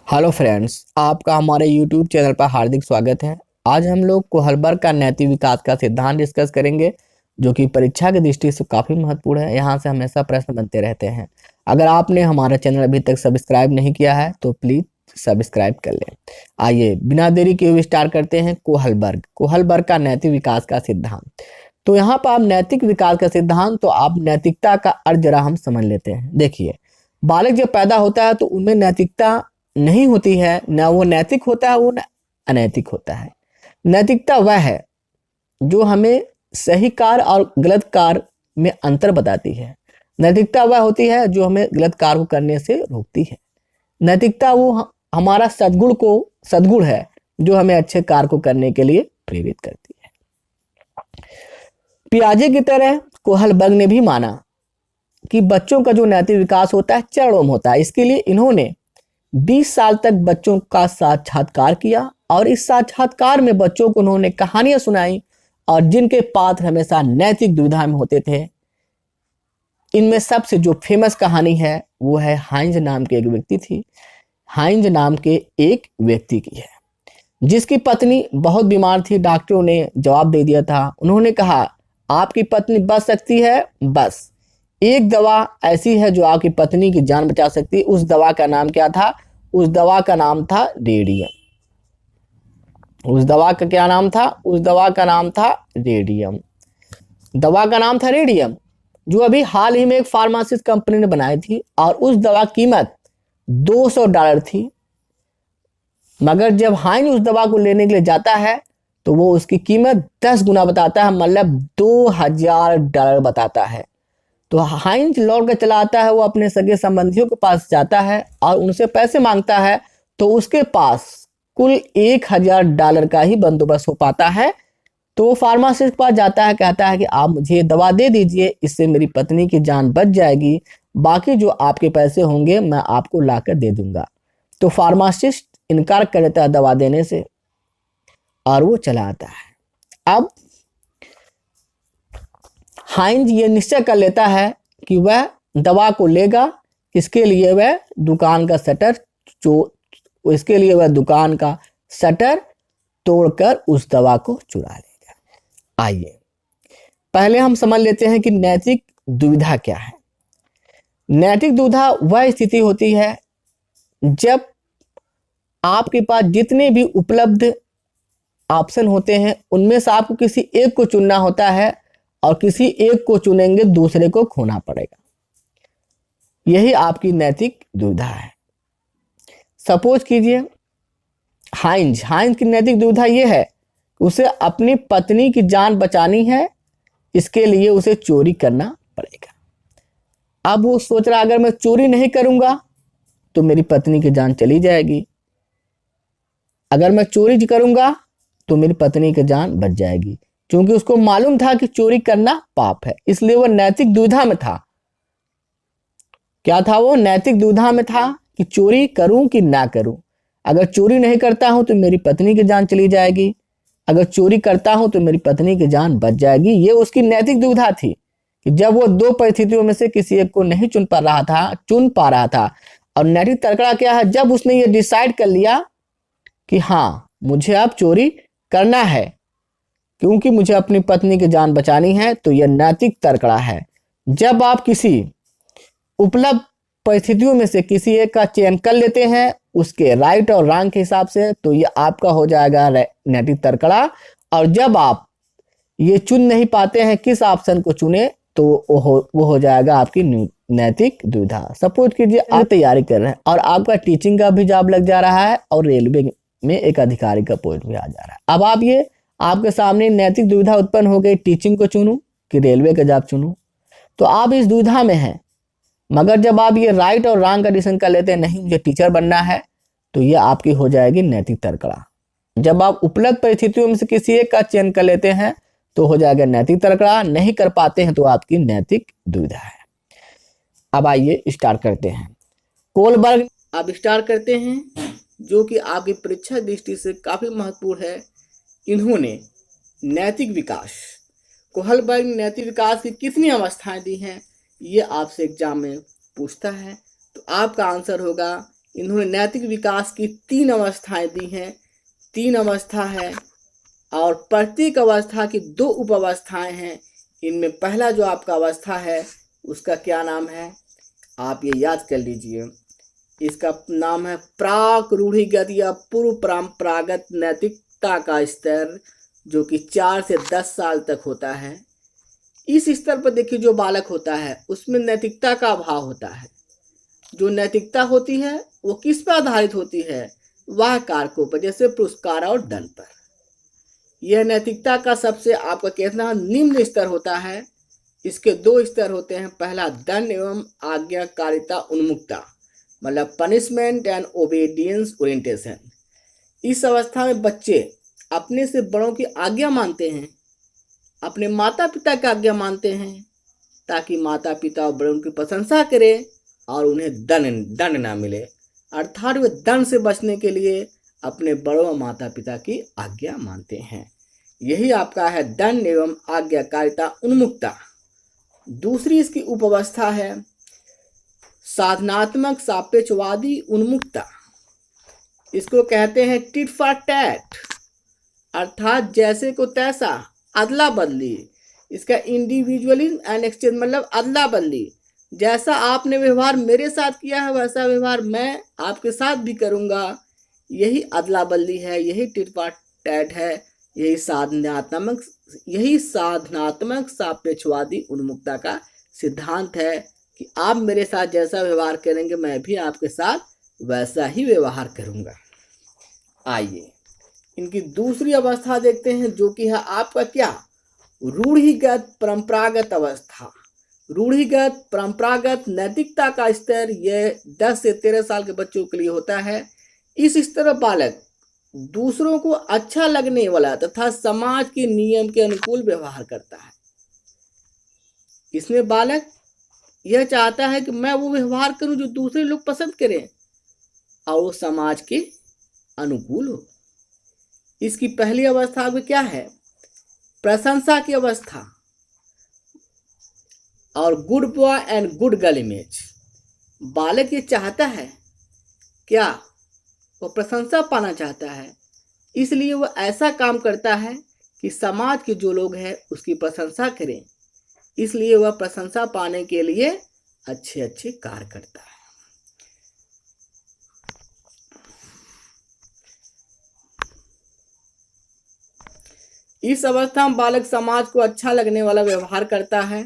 Hello friends, आपका हमारे YouTube channel पर हार्दिक स्वागत है। आज हम लोग कोहलबर्ग का नैतिक विकास का सिद्धांत डिस्कस करेंगे, जो कि परीक्षा की दृष्टि से काफ़ी महत्वपूर्ण है। यहाँ से हमेशा प्रश्न बनते रहते हैं। अगर आपने हमारा चैनल अभी तक सब्सक्राइब नहीं किया है तो प्लीज़ सब्सक्राइब कर लें। आइए बिना देरी किए हुए स्टार्ट करते हैं। कोहलबर्ग का नैतिक विकास का सिद्धांत। तो यहाँ पर आप नैतिक विकास का सिद्धांत, तो आप नैतिकता का अर्थ जरा हम समझ लेते हैं। देखिए, बालक जब पैदा होता है तो उनमें नैतिकता नहीं होती है, ना वो नैतिक होता है, वो न अनैतिक होता है। नैतिकता वह है जो हमें सही कार्य और गलत कार्य में अंतर बताती है। नैतिकता वह होती है जो हमें गलत कार्य को करने से रोकती है। नैतिकता वो हमारा सद्गुण है जो हमें अच्छे कार्य को करने के लिए प्रेरित करती है। पियाजे की तरह कोहलबर्ग ने भी माना कि बच्चों का जो नैतिक विकास होता है चरणों में होता है। इसके लिए इन्होंने 20 साल तक बच्चों का साक्षात्कार किया और इस साक्षात्कार में बच्चों को उन्होंने कहानियां सुनाई और जिनके पात्र हमेशा नैतिक दुविधा में होते थे। इनमें सबसे जो फेमस कहानी है वो है हाइंज नाम के एक व्यक्ति थी। हाइंज नाम के एक व्यक्ति की है जिसकी पत्नी बहुत बीमार थी। डॉक्टरों ने जवाब दे दिया था। उन्होंने कहा, आपकी पत्नी बच सकती है, बस एक दवा ऐसी है जो आपकी पत्नी की जान बचा सकती है। उस दवा का नाम क्या था? उस दवा का नाम था रेडियम। उस दवा का क्या नाम था? उस दवा का नाम था रेडियम। दवा का नाम था रेडियम, जो अभी हाल ही में एक फार्मासिस्ट कंपनी ने बनाई थी और उस दवा की कीमत $200 थी। मगर जब हाइन उस दवा को लेने के लिए जाता है तो वो उसकी कीमत 10 गुना बताता है, मतलब $2000 बताता है। तो हाइंज लौट कर चला आता है। वो अपने सगे संबंधियों के पास जाता है और उनसे पैसे मांगता है, तो उसके पास कुल $1000 का ही बंदोबस्त हो पाता है। तो वो फार्मासिस्ट के पास जाता है, कहता है कि आप मुझे दवा दे दीजिए, इससे मेरी पत्नी की जान बच जाएगी, बाकी जो आपके पैसे होंगे मैं आपको लाकर दे दूंगा। तो फार्मासिस्ट इनकार कर देता है दवा देने से और वो चला आता है। अब हाइंज ये निश्चय कर लेता है कि वह दवा को लेगा। इसके लिए वह दुकान का शटर तोड़कर उस दवा को चुरा लेगा। आइए पहले हम समझ लेते हैं कि नैतिक दुविधा क्या है। नैतिक दुविधा वह स्थिति होती है जब आपके पास जितने भी उपलब्ध ऑप्शन होते हैं उनमें से आपको किसी एक को चुनना होता है और किसी एक को चुनेंगे दूसरे को खोना पड़ेगा। यही आपकी नैतिक दुविधा है। सपोज कीजिए हाइंज की नैतिक दुविधा यह है कि उसे अपनी पत्नी की जान बचानी है, इसके लिए उसे चोरी करना पड़ेगा। अब वो सोच रहा, अगर मैं चोरी नहीं करूंगा तो मेरी पत्नी की जान चली जाएगी, अगर मैं चोरी करूंगा तो मेरी पत्नी की जान बच जाएगी। क्योंकि उसको मालूम था कि चोरी करना पाप है, इसलिए वो नैतिक दुविधा में था। क्या था वो? नैतिक दुविधा में था कि चोरी करूं कि ना करूं। अगर चोरी नहीं करता हूं तो मेरी पत्नी की जान चली जाएगी, अगर चोरी करता हूं तो मेरी पत्नी की जान बच जाएगी। ये उसकी नैतिक दुविधा थी कि जब वो दो परिस्थितियों में से किसी एक को नहीं चुन पा रहा था। और नैतिक तड़कड़ा क्या है? जब उसने ये डिसाइड कर लिया कि हाँ मुझे अब चोरी करना है क्योंकि मुझे अपनी पत्नी की जान बचानी है, तो यह नैतिक तड़कड़ा है। जब आप किसी उपलब्ध परिस्थितियों में से किसी एक का चयन कर लेते हैं उसके राइट और रॉन्ग के हिसाब से, तो यह आपका हो जाएगा नैतिक तड़कड़ा। और जब आप ये चुन नहीं पाते हैं किस ऑप्शन को चुने, तो वो हो जाएगा आपकी नैतिक दुविधा। सपोज कीजिए आप तैयारी कर रहे हैं और आपका टीचिंग का भी जॉब लग जा रहा है और रेलवे में एक अधिकारी का पोस्ट भी आ जा रहा है। अब आपके सामने नैतिक दुविधा उत्पन्न हो गई, टीचिंग को चुनूं कि रेलवे का जॉब चुनूं। तो आप इस दुविधा में हैं। मगर जब आप ये राइट और रॉन्ग का डिसीजन कर लेते हैं, नहीं मुझे टीचर बनना है, तो ये आपकी हो जाएगी नैतिक तड़कड़ा। जब आप उपलब्ध परिस्थितियों में से किसी एक का चयन कर लेते हैं तो हो जाएगा नैतिक तड़कड़ा। नहीं कर पाते हैं तो आपकी नैतिक दुविधा है। अब आइए स्टार्ट करते हैं। कोहलबर्ग अब स्टार्ट करते हैं, जो कि आपकी परीक्षा दृष्टि से काफी महत्वपूर्ण है। इन्होंने नैतिक विकास, कोहलबर्ग ने नैतिक विकास की कितनी अवस्थाएं दी हैं, ये आपसे एग्जाम में पूछता है। तो आपका आंसर होगा इन्होंने नैतिक विकास की 3 अवस्थाएं दी हैं। 3 अवस्था है और प्रत्येक अवस्था की 2 उप अवस्थाएं हैं। इनमें पहला जो आपका अवस्था है उसका क्या नाम है, आप ये याद कर लीजिए। इसका नाम है प्राक रूढ़िगत या पूर्व परंपरागत नैतिकता का स्तर, जो कि 4 से 10 साल तक होता है। इस स्तर पर देखिए जो बालक होता है उसमें नैतिकता का अभाव होता है। जो नैतिकता होती है वो किस पर आधारित होती है, वह कारकों पर, जैसे पुरस्कार और दंड पर। यह नैतिकता का सबसे आपका कहना निम्न स्तर होता है। इसके 2 स्तर होते हैं। पहला दंड एवं आज्ञाकारिता उन्मुक्ता, मतलब पनिशमेंट एंड ओबीडियंस ओरिएंटेशन। इस अवस्था में बच्चे अपने से बड़ों की आज्ञा मानते हैं, अपने माता पिता की आज्ञा मानते हैं, ताकि माता पिता और बड़े उनकी प्रशंसा करें और उन्हें दंड ना मिले। अर्थात वे दंड से बचने के लिए अपने बड़ों और माता पिता की आज्ञा मानते हैं। यही आपका है दंड एवं आज्ञाकारिता उन्मुक्ता। दूसरी इसकी उपअवस्था है साधनात्मक सापेक्षवादी उन्मुक्ता। इसको कहते हैं टिट फॉर टैट, अर्थात जैसे को तैसा, अदला बदली। इसका इंडिविजुअलिज्म एंड एक्सचेंज, मतलब अदला बदली। जैसा आपने व्यवहार मेरे साथ किया है वैसा व्यवहार मैं आपके साथ भी करूंगा। यही अदला बदली है, यही टिट फॉर टैट है, यही साधनात्मक सापेक्षवादी उन्मुक्ता का सिद्धांत है कि आप मेरे साथ जैसा व्यवहार करेंगे मैं भी आपके साथ वैसा ही व्यवहार करूंगा। आइए इनकी दूसरी अवस्था देखते हैं, जो कि है आपका क्या, रूढ़िगत परंपरागत अवस्था। रूढ़िगत परंपरागत नैतिकता का स्तर यह 10 से 13 साल के बच्चों के लिए होता है। इस स्तर पर बालक दूसरों को अच्छा लगने वाला तथा समाज के नियम के अनुकूल व्यवहार करता है। इसमें बालक यह चाहता है कि मैं वो व्यवहार करूं जो दूसरे लोग पसंद करें और वो समाज के अनुकूल हो। इसकी पहली अवस्था में क्या है, प्रशंसा की अवस्था और good boy and good girl image. बालक ये चाहता है क्या, वो प्रशंसा पाना चाहता है, इसलिए वो ऐसा काम करता है कि समाज के जो लोग हैं उसकी प्रशंसा करें। इसलिए वह प्रशंसा पाने के लिए अच्छे अच्छे कार्य करता है। इस अवस्था में बालक समाज को अच्छा लगने वाला व्यवहार करता है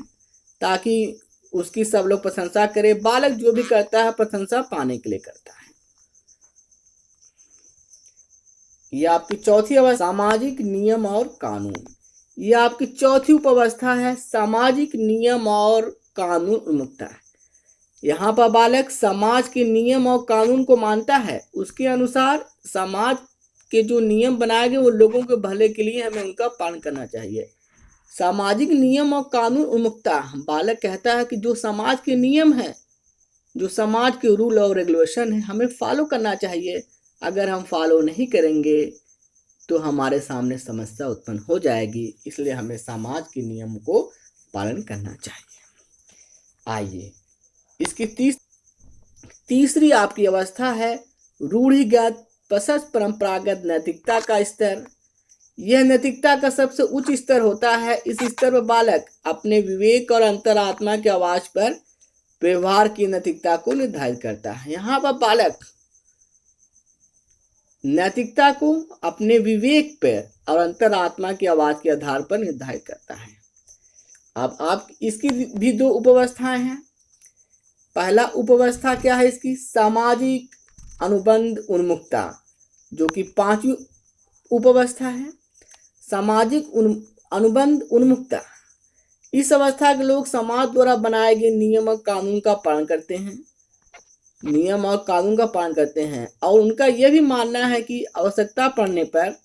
ताकि उसकी सब लोग प्रशंसा करें। बालक जो भी करता है प्रशंसा पाने के लिए करता है। यह आपकी चौथी अवस्था, सामाजिक नियम और कानून। यह आपकी चौथी उपअवस्था है, सामाजिक नियम और कानून उन्मुक्ता है। यहाँ पर बालक समाज के नियम और कानून को मानता है। उसके अनुसार समाज के जो नियम बनाए गए वो लोगों के भले के लिए, हमें उनका पालन करना चाहिए। सामाजिक नियम और कानून उन्मुक्ता, बालक कहता है कि जो समाज के नियम हैं, जो समाज के रूल और रेगुलेशन है, हमें फॉलो करना चाहिए। अगर हम फॉलो नहीं करेंगे तो हमारे सामने समस्या उत्पन्न हो जाएगी। इसलिए हमें समाज के नियम को पालन करना चाहिए। आइए इसकी तीसरी आपकी अवस्था है रूढ़िगत प्रशस्त परंपरागत नैतिकता का स्तर। यह नैतिकता का सबसे उच्च स्तर होता है। इस स्तर पर बालक अपने विवेक और अंतरात्मा के आवाज पर व्यवहार की नैतिकता को निर्धारित करता है। यहाँ पर बालक नैतिकता को अपने विवेक पर और अंतरात्मा की आवाज के आधार पर निर्धारित करता है। अब आप इसकी भी 2 उपअवस्थाएं हैं। पहला उपअवस्था क्या है इसकी, सामाजिक अनुबंध उन्मुक्ता, जो कि 5वीं उपअवस्था है। सामाजिक अनुबंध उन्मुक्ता, इस अवस्था के लोग समाज द्वारा बनाए गए नियम और कानून का पालन करते हैं। नियम और कानून का पालन करते हैं और उनका यह भी मानना है कि आवश्यकता पड़ने पर,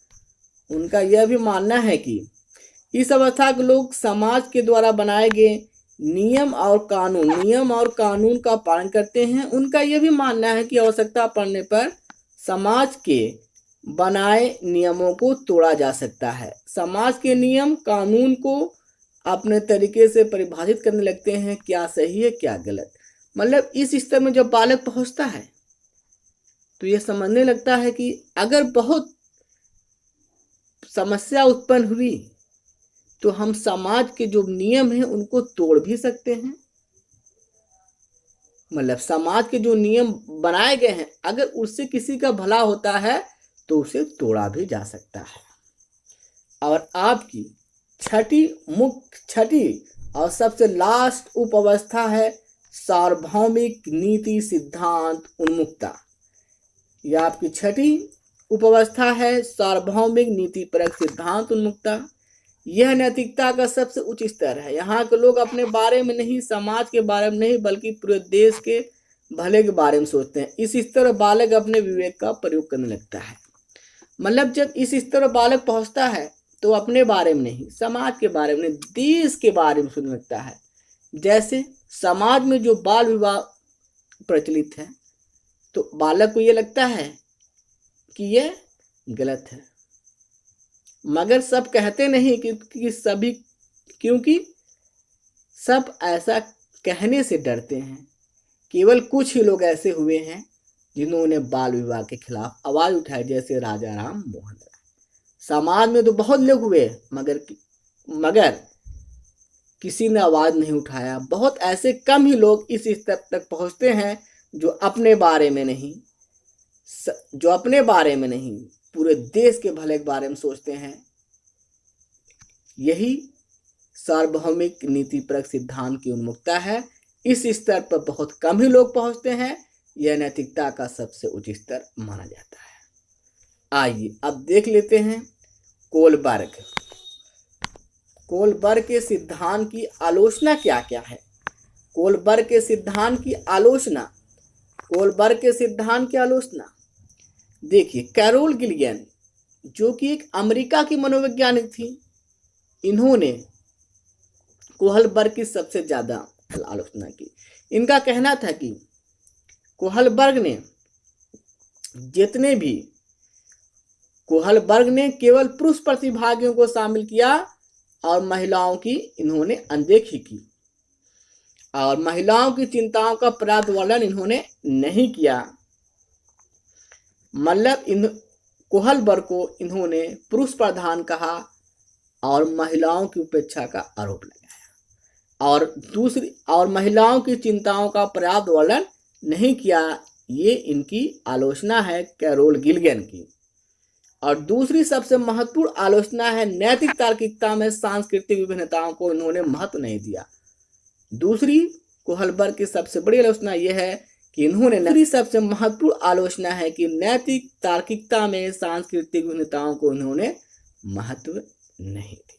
उनका यह भी मानना है कि इस अवस्था के लोग समाज के द्वारा बनाए गए नियम और कानून का पालन करते हैं। उनका यह भी मानना है कि आवश्यकता पड़ने पर समाज के बनाए नियमों को तोड़ा जा सकता है। समाज के नियम कानून को अपने तरीके से परिभाषित करने लगते हैं, क्या सही है क्या गलत। मतलब इस स्तर में जब बालक पहुंचता है तो यह समझने लगता है कि अगर बहुत समस्या उत्पन्न हुई तो हम समाज के जो नियम हैं उनको तोड़ भी सकते हैं। मतलब समाज के जो नियम बनाए गए हैं अगर उससे किसी का भला होता है तो उसे तोड़ा भी जा सकता है। और आपकी छठी और सबसे लास्ट उपावस्था है सार्वभौमिक नीति सिद्धांत उन्मुखता। यह आपकी छठी उपावस्था है सार्वभौमिक नीतिपरक सिद्धांत उन्मुखता। यह नैतिकता का सबसे उच्च स्तर है। यहाँ के लोग अपने बारे में नहीं, समाज के बारे में नहीं, बल्कि पूरे देश के भले के बारे में सोचते हैं। इस स्तर पर बालक अपने विवेक का प्रयोग करने लगता है। मतलब जब इस स्तर पर बालक पहुंचता है तो अपने बारे में नहीं, समाज के बारे में नहीं, देश के बारे में सोचने लगता है। जैसे समाज में जो बाल विवाह प्रचलित है तो बालक को ये लगता है कि यह गलत है, मगर सब कहते नहीं कि सभी, क्योंकि सब ऐसा कहने से डरते हैं। केवल कुछ ही लोग ऐसे हुए हैं जिन्होंने बाल विवाह के खिलाफ आवाज उठाई, जैसे राजा राम मोहन राय। समाज में तो बहुत लोग हुए मगर किसी ने आवाज नहीं उठाया। बहुत ऐसे कम ही लोग इस स्तर तक पहुंचते हैं जो अपने बारे में नहीं पूरे देश के भले के बारे में सोचते हैं। यही सार्वभौमिक नीतिपरक सिद्धांत की उन्मुखता है। इस स्तर पर बहुत कम ही लोग पहुंचते हैं। यह नैतिकता का सबसे उच्च स्तर माना जाता है। आइए अब देख लेते हैं कोलबर्ग के सिद्धांत की आलोचना क्या क्या है। कोलबर्ग के सिद्धांत की आलोचना देखिए, कैरोल गिलियन जो कि एक अमेरिका की मनोवैज्ञानिक थी, इन्होंने कोहलबर्ग की सबसे ज्यादा आलोचना की। इनका कहना था कि कोहलबर्ग ने केवल पुरुष प्रतिभागियों को शामिल किया और महिलाओं की इन्होंने अनदेखी की, और महिलाओं की चिंताओं का पर्याप्त वर्णन इन्होंने नहीं किया। मतलब कोहलबर्ग को इन्होंने पुरुष प्रधान कहा और महिलाओं की उपेक्षा का आरोप लगाया, और महिलाओं की चिंताओं का पर्याप्त वर्णन नहीं किया। ये इनकी आलोचना है कैरोल गिलियन की। और दूसरी सबसे महत्वपूर्ण आलोचना है नैतिक तार्किकता में सांस्कृतिक विभिन्नताओं को इन्होंने महत्व नहीं दिया। दूसरी कोहलबर्ग की सबसे बड़ी आलोचना यह है कि इन्होंने सबसे महत्वपूर्ण आलोचना है कि नैतिक तार्किकता में सांस्कृतिक विभिन्नताओं को इन्होंने महत्व नहीं दिया।